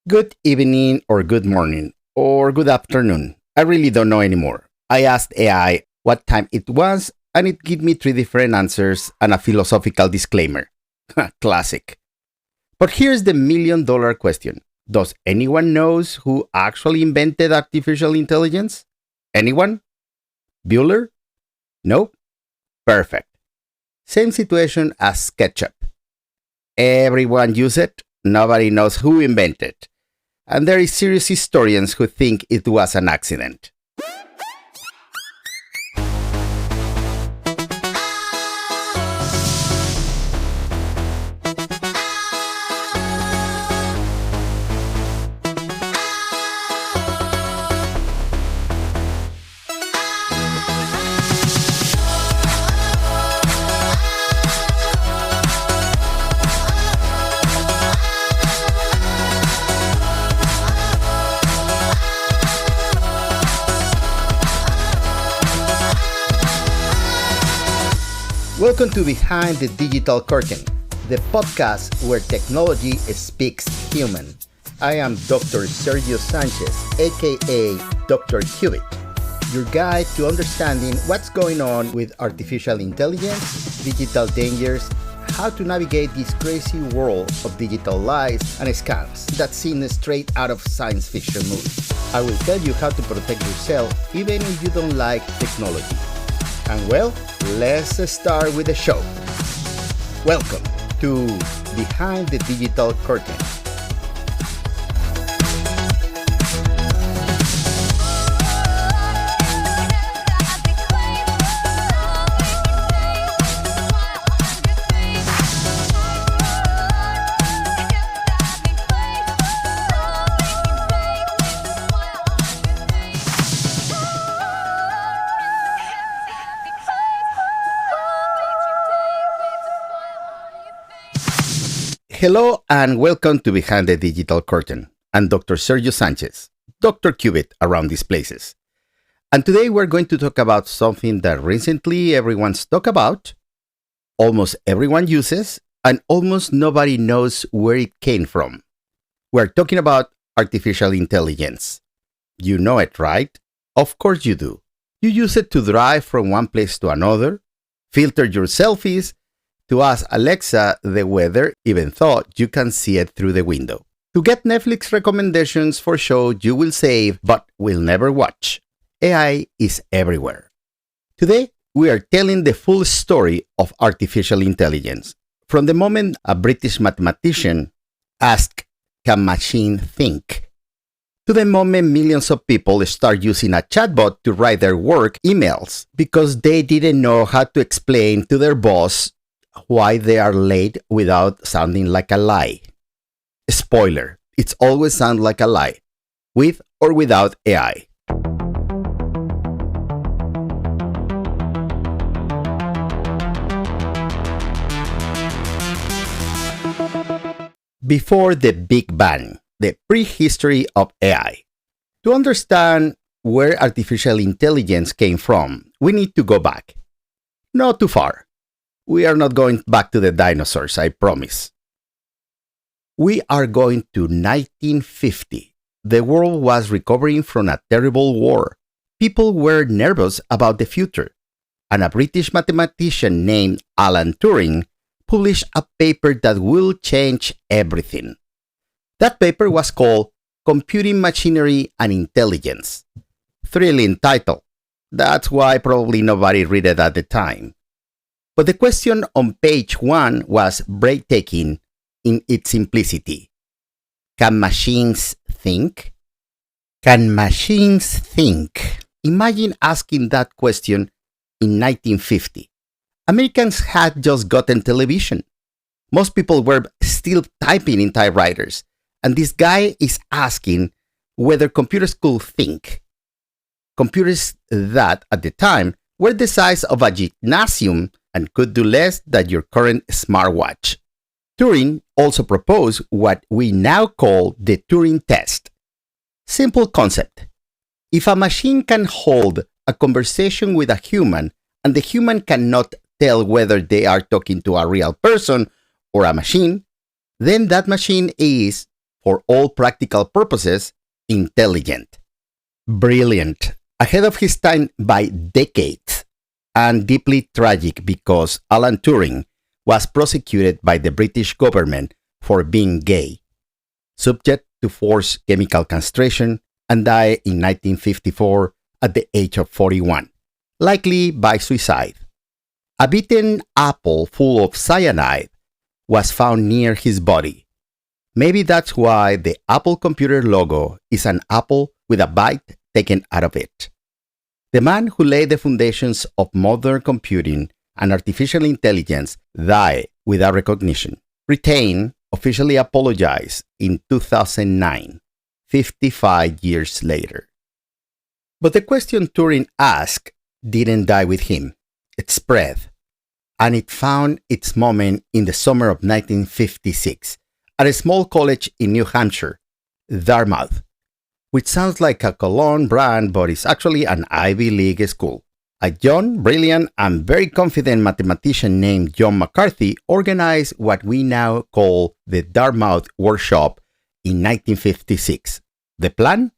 Good evening, or good morning, or good afternoon. I really don't know anymore. I asked AI what time it was, and it gave me three different answers and a philosophical disclaimer. Classic. But here's the $1,000,000 question. Does anyone knows who actually invented artificial intelligence? Anyone? Bueller? No? Perfect. Same situation as ketchup. Everyone use it, nobody knows who invented. And there is serious historians who think it was an accident. Welcome to Behind the Digital Curtain, the podcast where technology speaks human. I am Dr. Sergio Sanchez, aka Dr. Qubit, your guide to understanding what's going on with artificial intelligence, digital dangers, how to navigate this crazy world of digital lies and scams that's seen straight out of science fiction movies. I will tell you how to protect yourself even if you don't like technology. And well, let's start with the show. Welcome to Behind the Digital Curtain. Hello and welcome to Behind the Digital Curtain. I'm Dr. Sergio Sanchez, Dr. Qubit around these places. And today we're going to talk about something that recently everyone's talked about, almost everyone uses, and almost nobody knows where it came from. We're talking about artificial intelligence. You know it, right? Of course you do. You use it to drive from one place to another, filter your selfies, to ask Alexa the weather, even though you can see it through the window. To get Netflix recommendations for shows you will save but will never watch. AI is everywhere. Today, we are telling the full story of artificial intelligence. From the moment a British mathematician asked, "Can machine think?" to the moment millions of people start using a chatbot to write their work emails because they didn't know how to explain to their boss why they are late without sounding like a lie. Spoiler, it's always sound like a lie, with or without AI. Before the Big Bang, the prehistory of AI. To understand where artificial intelligence came from, we need to go back. Not too far. We are not going back to the dinosaurs, I promise. We are going to 1950. The world was recovering from a terrible war. People were nervous about the future. And a British mathematician named Alan Turing published a paper that will change everything. That paper was called Computing Machinery and Intelligence. Thrilling title. That's why probably nobody read it at the time. But the question on page 1 was breathtaking in its simplicity. Can machines think? Can machines think? Imagine asking that question in 1950. Americans had just gotten television. Most people were still typing in typewriters. And this guy is asking whether computers could think. Computers that, at the time, were the size of a gymnasium and could do less than your current smartwatch. Turing also proposed what we now call the Turing test. Simple concept. If a machine can hold a conversation with a human and the human cannot tell whether they are talking to a real person or a machine, then that machine is for all practical purposes, intelligent. Brilliant, ahead of his time by decades, and deeply tragic because Alan Turing was prosecuted by the British government for being gay, subject to forced chemical castration, and died in 1954 at the age of 41, likely by suicide. A beaten apple full of cyanide was found near his body. Maybe that's why the Apple computer logo is an apple with a bite taken out of it. The man who laid the foundations of modern computing and artificial intelligence died without recognition. Brittain officially apologized in 2009, 55 years later. But the question Turing asked didn't die with him. It spread, and it found its moment in the summer of 1956 at a small college in New Hampshire, Dartmouth, which sounds like a cologne brand but is actually an Ivy League school. A young, brilliant, and very confident mathematician named John McCarthy organized what we now call the Dartmouth Workshop in 1956. The plan?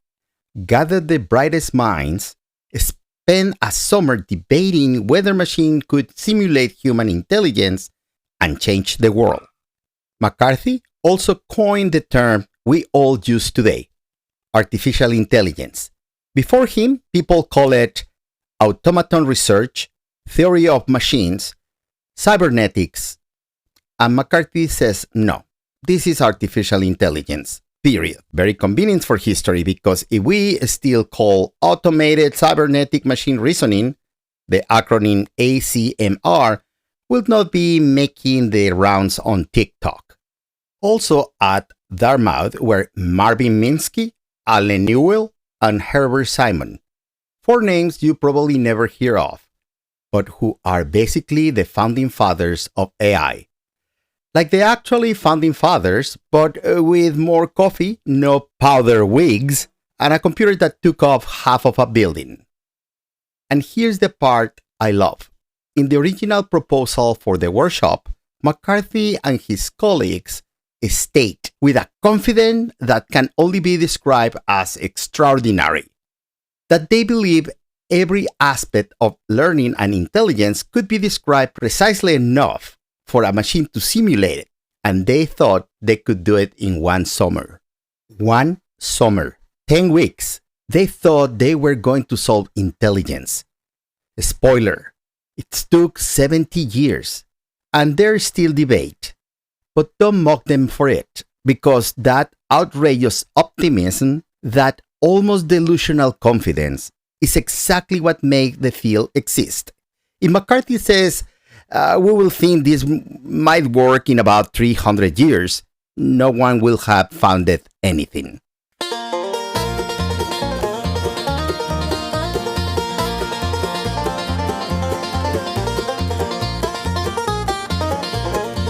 Gather the brightest minds, spend a summer debating whether machines could simulate human intelligence, and change the world. McCarthy also coined the term we all use today, artificial intelligence. Before him, people call it automaton research, theory of machines, cybernetics, and McCarthy says no, this is artificial intelligence, period. Very convenient for history because if we still call automated cybernetic machine reasoning, the acronym ACMR will not be making the rounds on TikTok. Also at Dartmouth were Marvin Minsky, Allen Newell, and Herbert Simon. 4 names you probably never hear of, but who are basically the founding fathers of AI. Like the actually founding fathers, but with more coffee, no powder wigs, and a computer that took off half of a building. And here's the part I love. In the original proposal for the workshop, McCarthy and his colleagues state with a confidence that can only be described as extraordinary, that they believe every aspect of learning and intelligence could be described precisely enough for a machine to simulate it, and they thought they could do it in one summer. 1 summer, 10 weeks. They thought they were going to solve intelligence. Spoiler, it took 70 years, and there's still debate. But don't mock them for it, because that outrageous optimism, that almost delusional confidence, is exactly what makes the field exist. If McCarthy says, we will think this might work in about 300 years, no one will have founded anything.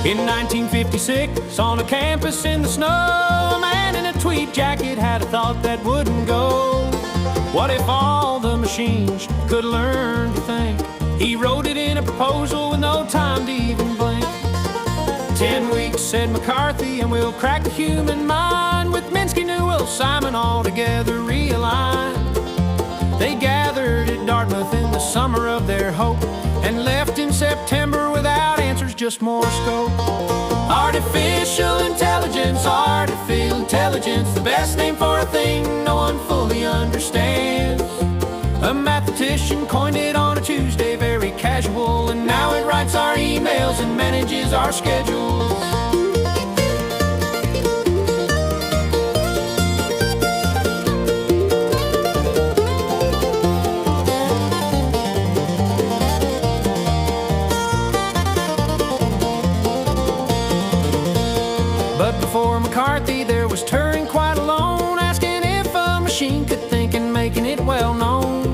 In 1956, on a campus in the snow, a man in a tweed jacket had a thought that wouldn't go. What if all the machines could learn to think? He wrote it in a proposal with no time to even blink. 10 weeks, said McCarthy, and we'll crack the human mind. With Minsky, Newell, Simon all together realigned. They gathered at Dartmouth in the summer of their hope, and left in September without answers, just more scope. Artificial intelligence, the best name for a thing no one fully understands. A mathematician coined it on a Tuesday, very casual, and now it writes our emails and manages our schedules. But before McCarthy, there was Turing quite alone, asking if a machine could think and making it well known.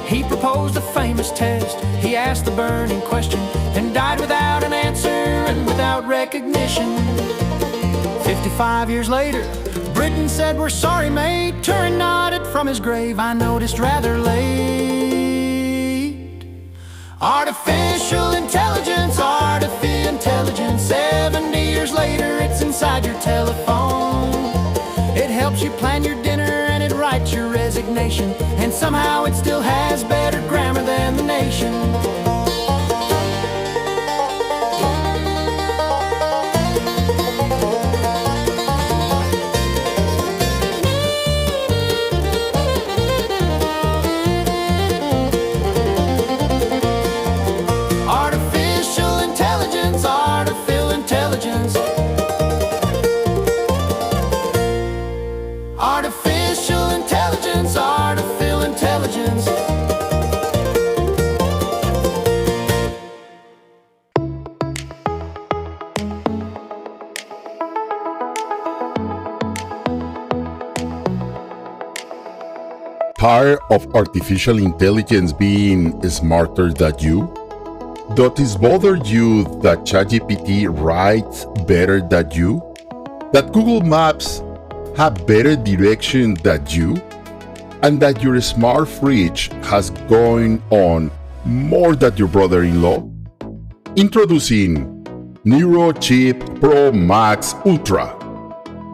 He proposed a famous test, he asked the burning question, and died without an answer and without recognition. 55 years later, Britain said, "We're sorry, mate." Turing nodded from his grave, "I noticed rather late." Artificial intelligence, 70 years later, it's inside your telephone. helps you plan your dinner and it writes your resignation. And somehow it still has better grammar than the nation. Artificial intelligence, artificial intelligence. Artificial intelligence, artificial intelligence. Tired of artificial intelligence being smarter than you? Does it bother you that ChatGPT writes better than you? That Google Maps have better direction than you? And that your smart fridge has going on more than your brother-in-law? Introducing NeuroChip Pro Max Ultra,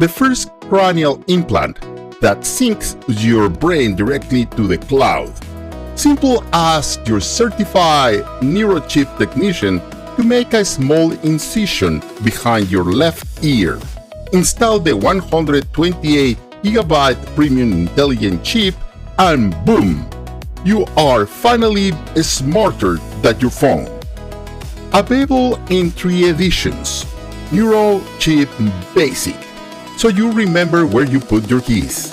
the first cranial implant that syncs your brain directly to the cloud. Simple as your certified NeuroChip technician to make a small incision behind your left ear. Install the 128GB premium intelligent chip and boom! You are finally smarter than your phone. Available in 3 editions. NeuroChip Basic, so you remember where you put your keys.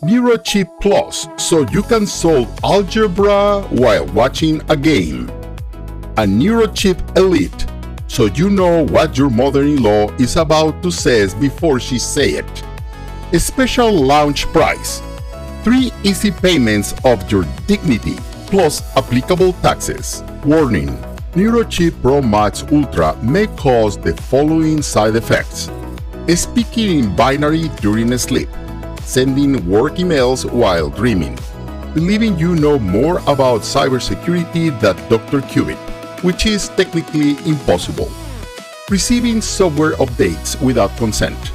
NeuroChip Plus, so you can solve algebra while watching a game. And NeuroChip Elite, so you know what your mother-in-law is about to say before she say it. A special launch price. 3 easy payments of your dignity, plus applicable taxes. Warning: NeuroChip Pro Max Ultra may cause the following side effects: speaking in binary during sleep, sending work emails while dreaming, believing you know more about cybersecurity than Dr. Cubic, which is technically impossible, receiving software updates without consent,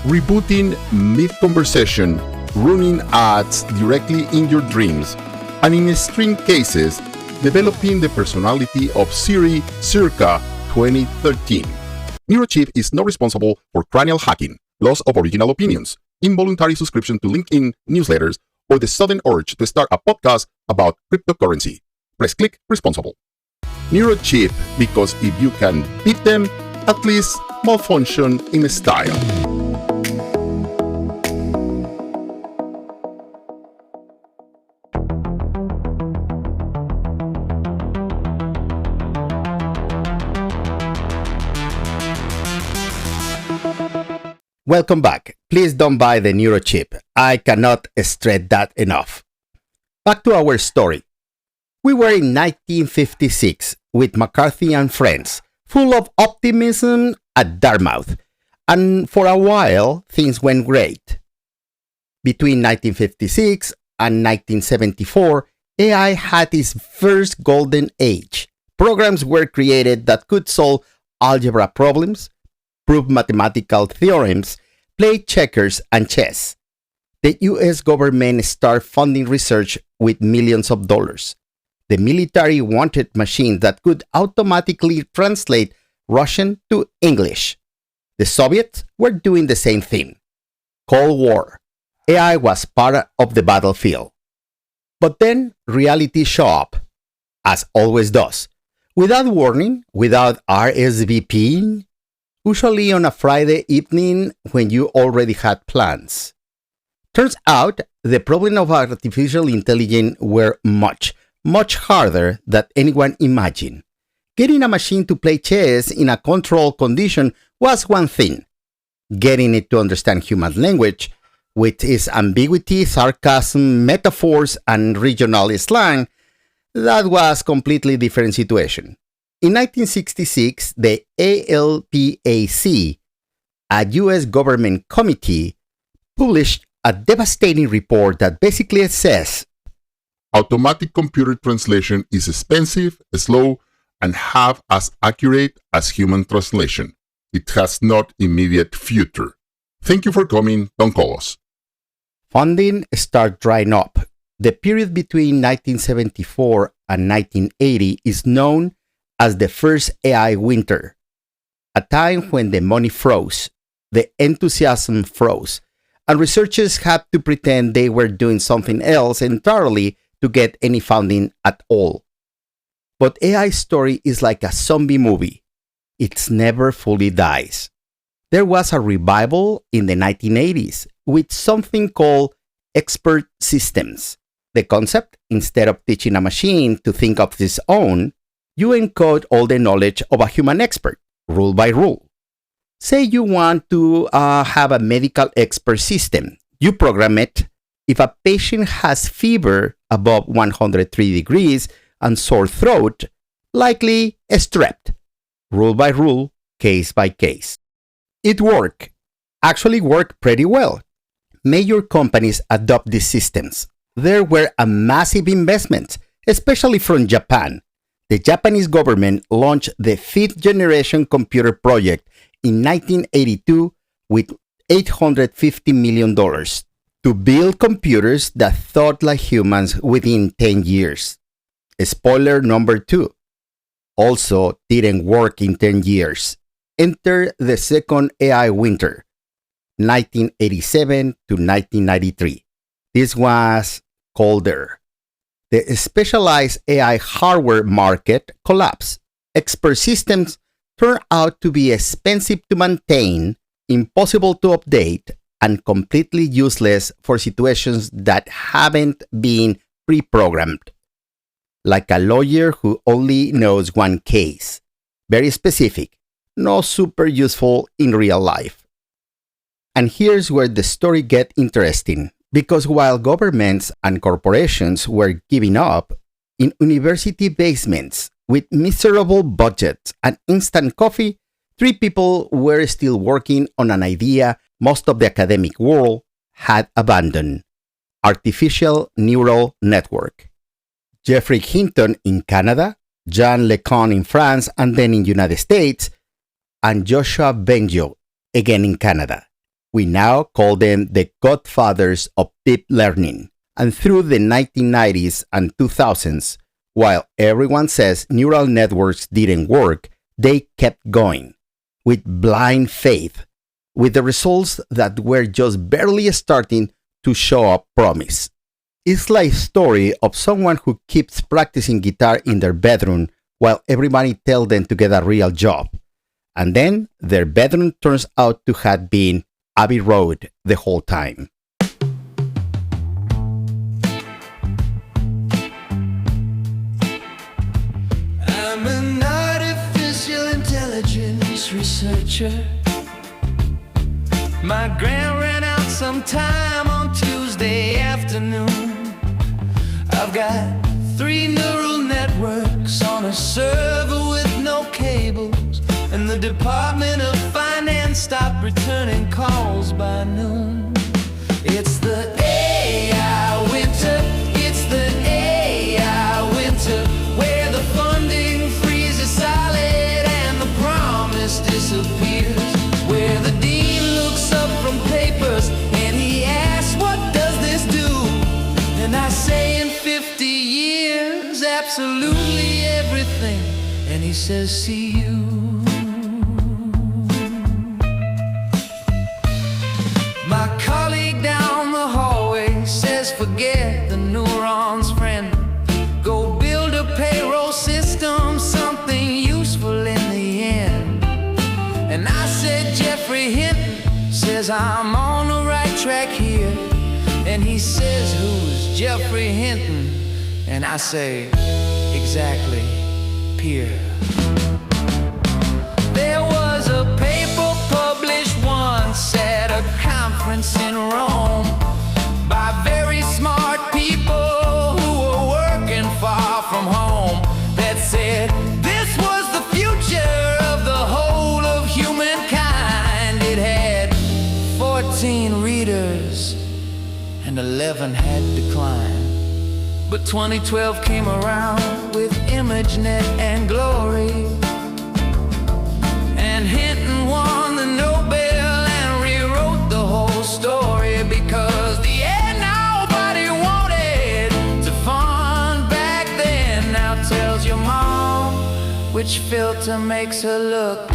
rebooting mid-conversation, running ads directly in your dreams, and in extreme cases, developing the personality of Siri circa 2013. NeuroChip is not responsible for cranial hacking, loss of original opinions, involuntary subscription to LinkedIn newsletters, or the sudden urge to start a podcast about cryptocurrency. Press click responsible. NeuroChip, because if you can beat them, at least malfunction in style. Welcome back. Please don't buy the NeuroChip. I cannot stress that enough. Back to our story. We were in 1956 with McCarthy and friends, full of optimism at Dartmouth, and for a while things went great. Between 1956 and 1974, AI had its first golden age. Programs were created that could solve algebra problems, prove mathematical theorems, play checkers and chess. The US government started funding research with millions of dollars. The military wanted machines that could automatically translate Russian to English. The Soviets were doing the same thing. Cold War. AI was part of the battlefield. But then reality showed up, as always does, without warning, without RSVPing, usually on a Friday evening when you already had plans. Turns out, the problem of artificial intelligence were much harder than anyone imagined. Getting a machine to play chess in a controlled condition was one thing. Getting it to understand human language, with its ambiguity, sarcasm, metaphors, and regional slang, that was a completely different situation. In 1966, the ALPAC, a US government committee, published a devastating report that basically says, automatic computer translation is expensive, slow, and half as accurate as human translation. It has not immediate future. Thank you for coming, don't call us. funding started drying up. The period between 1974 and 1980 is known as the first AI winter, a time when the money froze, the enthusiasm froze, and researchers had to pretend they were doing something else entirely to get any funding at all. But AI's story is like a zombie movie. It never fully dies. There was a revival in the 1980s with something called expert systems. The concept, instead of teaching a machine to think of its own, you encode all the knowledge of a human expert, rule by rule. Say you want to have a medical expert system. You program it. If a patient has fever above 103 degrees and sore throat, likely a strep. Rule by rule, case by case. It worked. Actually worked pretty well. Major companies adopt these systems. There were a massive investment, especially from Japan. The Japanese government launched the fifth generation computer project in 1982 with $850 million to build computers that thought like humans within 10 years. Spoiler number 2. Also didn't work in 10 years. Enter the second AI winter, 1987 to 1993. This was colder. The specialized AI hardware market collapsed. Expert systems turned out to be expensive to maintain, impossible to update, and completely useless for situations that haven't been pre-programmed. Like a lawyer who only knows one case. Very specific, not super useful in real life. And here's where the story gets interesting. Because while governments and corporations were giving up, in university basements with miserable budgets and instant coffee, 3 people were still working on an idea most of the academic world had abandoned: artificial neural network. Geoffrey Hinton in Canada, Jean LeCun in France and then in the United States, and Joshua Bengio, again in Canada. We now call them the godfathers of deep learning. And through the 1990s and 2000s, while everyone says neural networks didn't work, they kept going with blind faith, with the results that were just barely starting to show up promise. It's like a story of someone who keeps practicing guitar in their bedroom while everybody tells them to get a real job. And then their bedroom turns out to have been Abbey Road the whole time. I'm an artificial intelligence researcher. My grant ran out sometime on Tuesday afternoon. I've got 3 neural networks on a server with no cables, and the Department of Finance stopped returning calls by noon. It's the AI winter, it's the AI winter, where the funding freezes solid and the promise disappears, where the dean looks up from papers and he asks, what does this do? And I say, in 50 years, absolutely everything. And he says, see you. My colleague down the hallway says, forget the neurons, friend. Go build a payroll system, something useful in the end. And I said, Geoffrey Hinton says I'm on the right track here. And he says, who's Geoffrey Hinton? And I say, exactly, peer. There was a paper published once at a conference in Rome by very smart people who were working far from home that said this was the future of the whole of humankind. It had 14 readers and 11 had declined. But 2012 came around with ImageNet and Glory, and Hinton won the Nobel and rewrote the whole story, because the end filter makes her look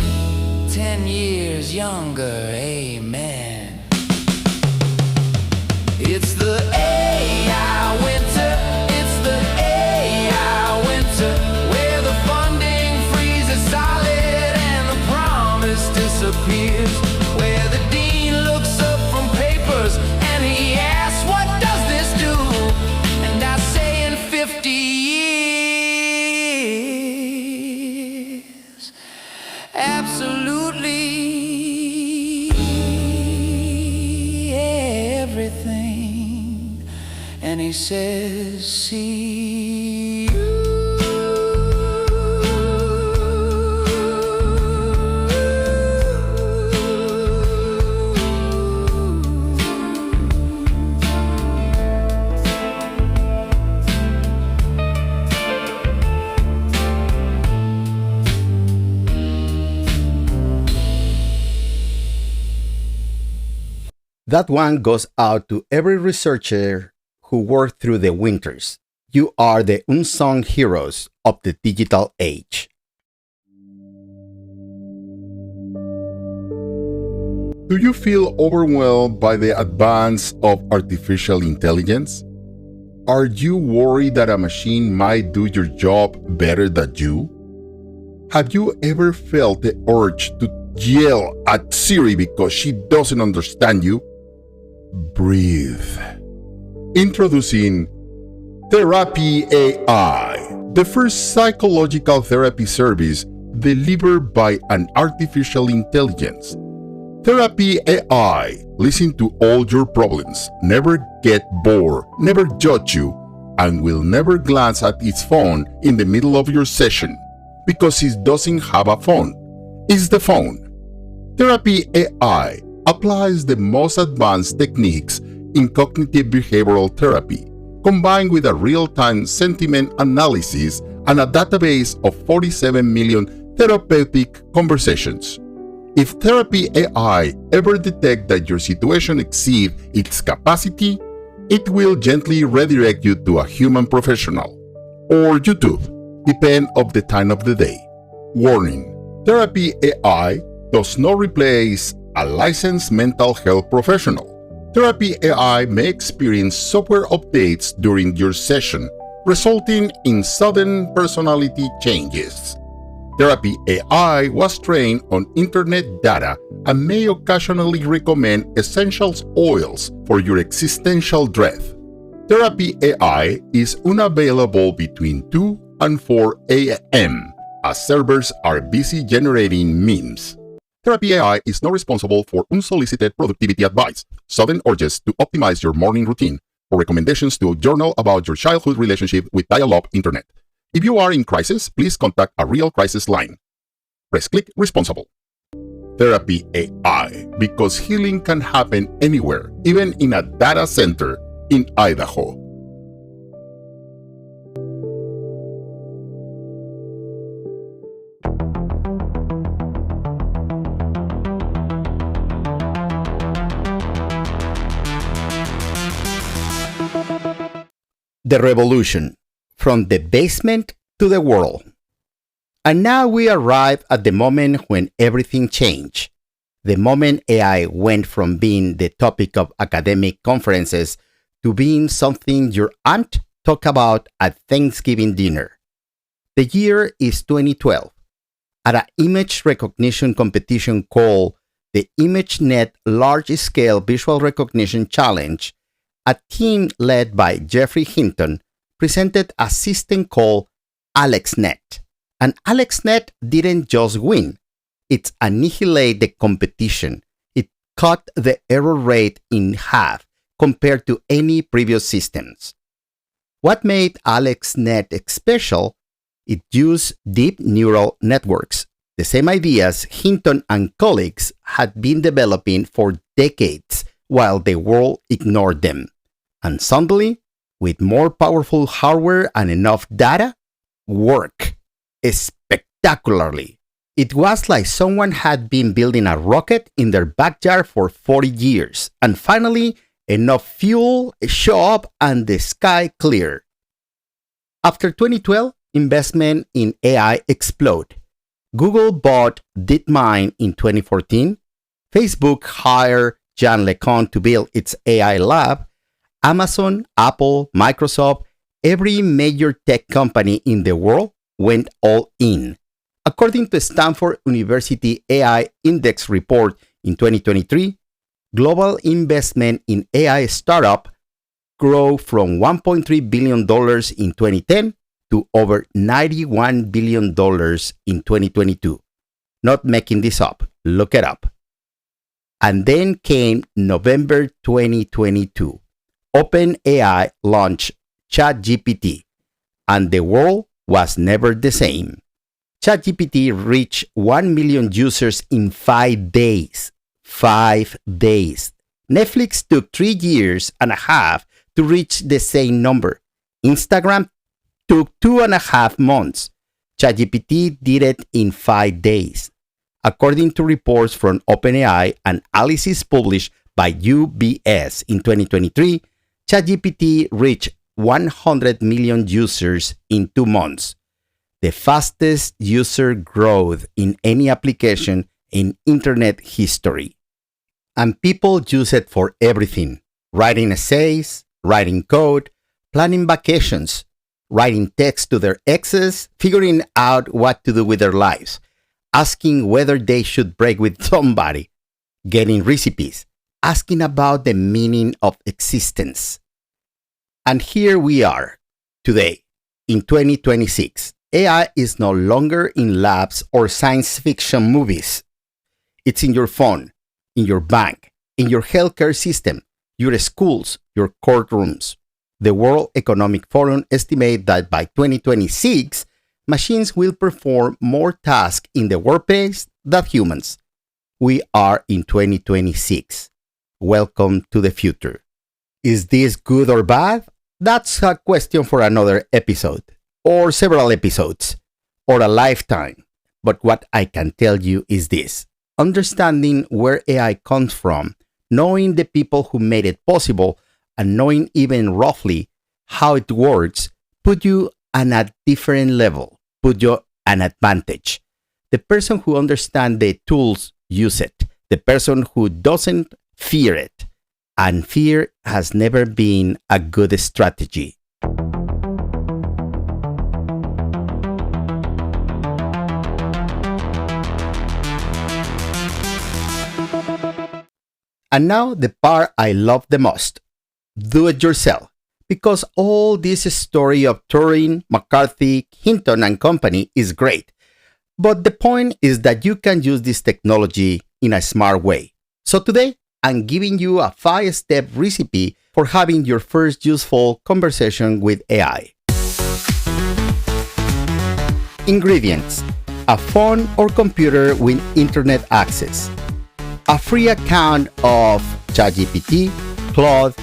10 years younger, amen. It's the AI winter, it's the AI winter, where the funding freezes solid and the promise disappears, where the dean looks up from papers and he asks, what does this do? And I say in 50 years, absolutely everything. And he says, see you. That one goes out to every researcher who worked through the winters. You are the unsung heroes of the digital age. Do you feel overwhelmed by the advance of artificial intelligence? Are you worried that a machine might do your job better than you? Have you ever felt the urge to yell at Siri because she doesn't understand you? Breathe. Introducing Therapy AI, the first psychological therapy service delivered by an artificial intelligence. Therapy AI listen to all your problems, never get bored, never judge you, and will never glance at its phone in the middle of your session because it doesn't have a phone. It's the phone. Therapy AI applies the most advanced techniques in cognitive behavioral therapy, combined with a real-time sentiment analysis and a database of 47 million therapeutic conversations. If Therapy AI ever detects that your situation exceeds its capacity, it will gently redirect you to a human professional or YouTube, depending on the time of the day. Warning: Therapy AI does not replace a licensed mental health professional. Therapy AI may experience software updates during your session, resulting in sudden personality changes. Therapy AI was trained on internet data and may occasionally recommend essential oils for your existential dread. Therapy AI is unavailable between 2 and 4 a.m. as servers are busy generating memes. Therapy AI is not responsible for unsolicited productivity advice, sudden urges to optimize your morning routine, or recommendations to journal about your childhood relationship with dial-up internet. If you are in crisis, please contact a real crisis line. Press click responsible. Therapy AI, because healing can happen anywhere, even in a data center in Idaho. The revolution, from the basement to the world. And now we arrive at the moment when everything changed. The moment AI went from being the topic of academic conferences to being something your aunt talked about at Thanksgiving dinner. The year is 2012. At an image recognition competition called the ImageNet Large-Scale Visual Recognition Challenge, a team led by Jeffrey Hinton presented a system called AlexNet. And AlexNet didn't just win. It annihilated the competition. It cut the error rate in half compared to any previous systems. What made AlexNet special? It used deep neural networks, the same ideas Hinton and colleagues had been developing for decades while the world ignored them. And suddenly, with more powerful hardware and enough data, work spectacularly. It was like someone had been building a rocket in their backyard for 40 years, and finally, enough fuel showed up and the sky cleared. After 2012, investment in AI exploded. Google bought DeepMind in 2014. Facebook hired Jan LeCun to build its AI lab. Amazon, Apple, Microsoft, every major tech company in the world went all in. According to Stanford University AI Index report in 2023, global investment in AI startup grew from $1.3 billion in 2010 to over $91 billion in 2022. Not making this up. Look it up. And then came November 2022. OpenAI launched ChatGPT, and the world was never the same. ChatGPT reached 1 million users in 5 days. 5 days. Netflix took 3 years and a half to reach the same number. Instagram took 2.5 months. ChatGPT did it in 5 days. According to reports from OpenAI and analysis published by UBS in 2023, ChatGPT reached 100 million users in 2 months, the fastest user growth in any application in internet history. And people use it for everything: writing essays, writing code, planning vacations, writing text to their exes, figuring out what to do with their lives, asking whether they should break with somebody, getting recipes, asking about the meaning of existence. And here we are, today, in 2026. AI is no longer in labs or science fiction movies. It's in your phone, in your bank, in your healthcare system, your schools, your courtrooms. The World Economic Forum estimates that by 2026, machines will perform more tasks in the workplace than humans. We are in 2026. Welcome to the future. Is this good or bad? That's a question for another episode, or several episodes, or a lifetime. But what I can tell you is this: understanding where AI comes from, knowing the people who made it possible, and knowing even roughly how it works, put you on a different level, put you an advantage. The person who understands the tools use it. The person who doesn't fear it. And fear has never been a good strategy. And now the part I love the most. Do it yourself. Because all this story of Turing, McCarthy, Hinton and company is great. But the point is that you can use this technology in a smart way. So today, I'm giving you a 5-step recipe for having your first useful conversation with AI. Ingredients: a phone or computer with internet access, a free account of ChatGPT, Claude,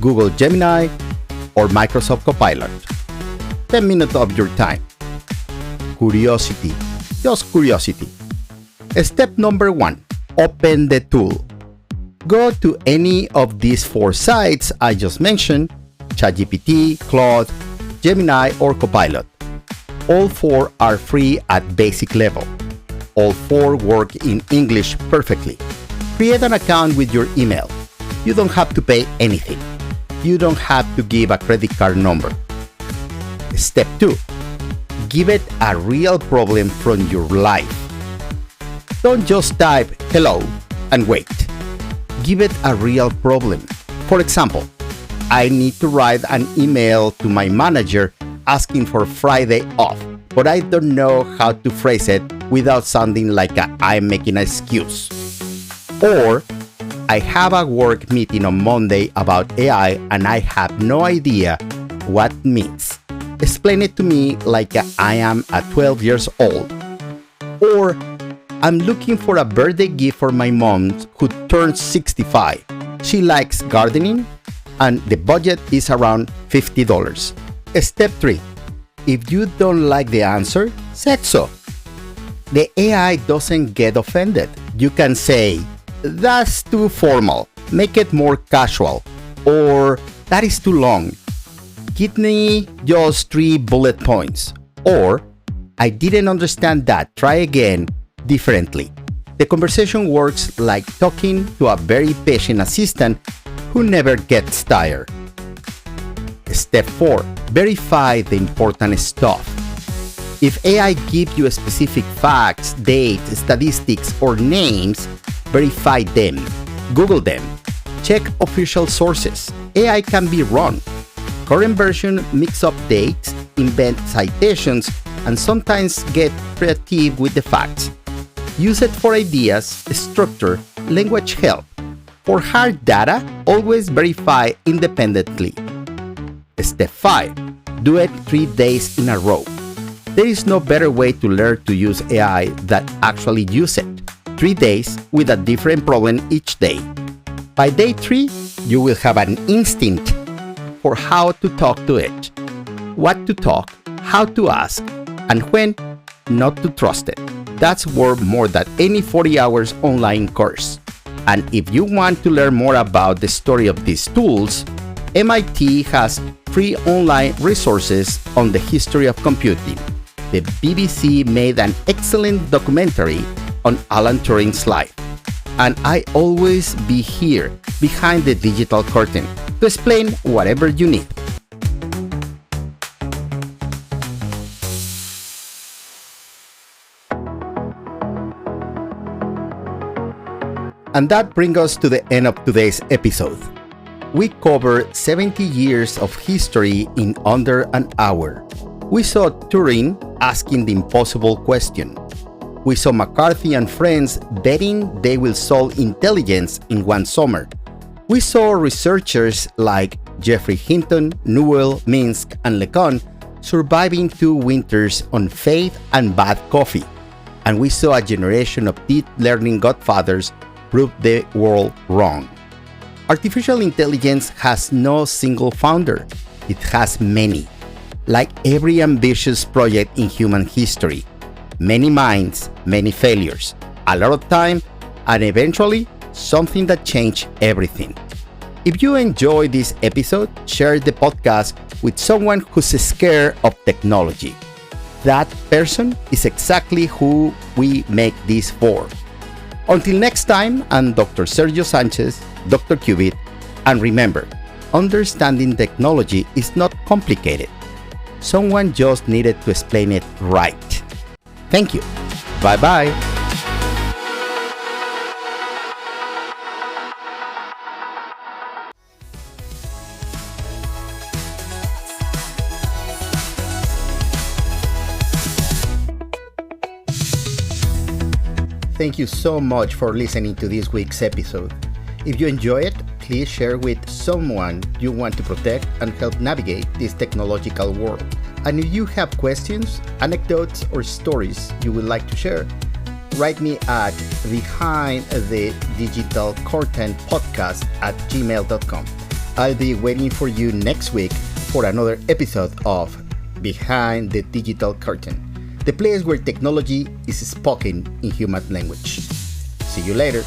Google Gemini, or Microsoft Copilot. 10 minutes of your time. Curiosity, just curiosity. Step number 1, open the tool. Go to any of these 4 sites I just mentioned: ChatGPT, Claude, Gemini, or Copilot. All 4 are free at basic level. All 4 work in English perfectly. Create an account with your email. You don't have to pay anything. You don't have to give a credit card number. Step 2. Give it a real problem from your life. Don't just type hello and wait. Give it a real problem. For example, I need to write an email to my manager asking for Friday off, but I don't know how to phrase it without sounding like I'm making an excuse. Or, I have a work meeting on Monday about AI and I have no idea what it means. Explain it to me like I am 12 years old. Or, I'm looking for a birthday gift for my mom who turns 65. She likes gardening and the budget is around $50. Step 3. If you don't like the answer, say so. The AI doesn't get offended. You can say, "That's too formal. Make it more casual." Or, "That is too long. Give me just 3 bullet points." Or, I didn't understand that. Try again differently. The conversation works like talking to a very patient assistant who never gets tired. Step 4. Verify the important stuff. If AI gives you specific facts, dates, statistics, or names, verify them. Google them. Check official sources. AI can be wrong. Current version mix up dates, invent citations, and sometimes get creative with the facts. Use it for ideas, structure, language help. For hard data, always verify independently. Step 5. Do it 3 days in a row. There is no better way to learn to use AI than actually use it. 3 days with a different problem each day. By day 3, you will have an instinct for how to talk to it, what to talk, how to ask, and when not to trust it. That's worth more than any 40 hours online course. And if you want to learn more about the story of these tools, MIT has free online resources on the history of computing. The BBC made an excellent documentary on Alan Turing's life. And I always be here behind the digital curtain to explain whatever you need. And that brings us to the end of today's episode. We covered 70 years of history in under an hour. We saw Turing asking the impossible question. We saw McCarthy and friends betting they will solve intelligence in one summer. We saw researchers like Geoffrey Hinton, Newell, Minsk, and LeCun surviving 2 winters on faith and bad coffee. And we saw a generation of deep learning godfathers prove the world wrong. Artificial intelligence has no single founder. It has many. Like every ambitious project in human history. Many minds, many failures, a lot of time, and eventually something that changed everything. If you enjoy this episode, share the podcast with someone who's scared of technology. That person is exactly who we make this for. Until next time, I'm Dr. Sergio Sanchez, Dr. Qubit, and remember, understanding technology is not complicated. Someone just needed to explain it right. Thank you. Bye-bye. Thank you so much for listening to this week's episode. If you enjoy it, please share with someone you want to protect and help navigate this technological world. And if you have questions, anecdotes, or stories you would like to share, write me at behindthedigitalcurtainpodcast@gmail.com. I'll be waiting for you next week for another episode of Behind the Digital Curtain, the place where technology is spoken in human language. See you later.